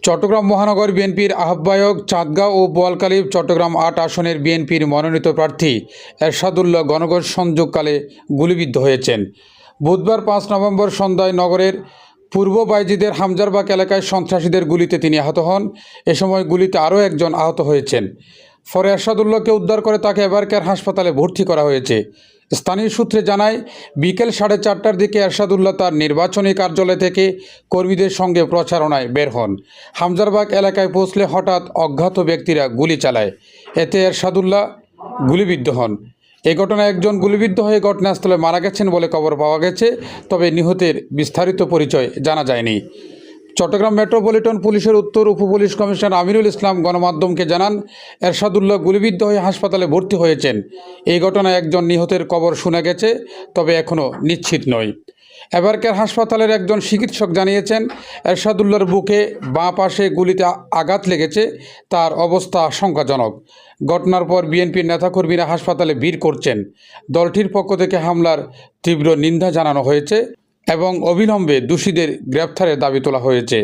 চট্টগ্রাম মহানগর বিএনপির আহ্বায়ক চাঁদগাঁও ও বোয়ালখালী চট্টগ্রাম ৮ আসনের বিএনপির মনোনীত প্রার্থী এরশাদুল্লাহ গণগণ সংযোগকালে গুলিবিদ্ধ হয়েছেন। বুধবার ৫ নভেম্বর সন্ধ্যায় নগরের পূর্ব বাইজিদের হামজারবাগ এলাকায় সন্ত্রাসীদের গুলিতে তিনি আহত হন। এ সময় গুলিতে আরও একজন আহত হয়েছেন। পরে এরশাদুল্লাহকে উদ্ধার করে তাকে এবারকেয়ার হাসপাতালে ভর্তি করা হয়েছে। স্থানীয় সূত্রে জানায়, বিকেল 4:30টার দিকে এরশাদুল্লাহ তার নির্বাচনী কার্যালয় থেকে কর্মীদের সঙ্গে প্রচারণায় বের হন। হামজারবাগ এলাকায় পৌঁছলে হঠাৎ অজ্ঞাত ব্যক্তিরা গুলি চালায়। এতে এরশাদুল্লাহ গুলিবিদ্ধ হন। এ ঘটনায় একজন গুলিবিদ্ধ হয়ে ঘটনাস্থলে মারা গেছেন বলে খবর পাওয়া গেছে, তবে নিহতের বিস্তারিত পরিচয় জানা যায়নি। চট্টগ্রাম মেট্রোপলিটন পুলিশের উত্তর উপপুলিশ কমিশনার আমিনুল ইসলাম গণমাধ্যমকে জানান, এরশাদুল্লাহ গুলিবিদ্ধ হয়ে হাসপাতালে ভর্তি হয়েছেন। এই ঘটনায় একজন নিহতের খবর শোনা গেছে, তবে এখনও নিশ্চিত নয়। এবারকের হাসপাতালের একজন চিকিৎসক জানিয়েছেন, এরশাদুল্লাহর বুকে বাঁ পাশে গুলিতে আঘাত লেগেছে, তার অবস্থা আশঙ্কাজনক। ঘটনার পর বিএনপির নেতাকর্মীরা হাসপাতালে ভিড় করছেন। দলটির পক্ষ থেকে হামলার তীব্র নিন্দা জানানো হয়েছে এবং অবিলম্বে দোষীদের গ্রেপ্তারের দাবি তোলা হয়েছে।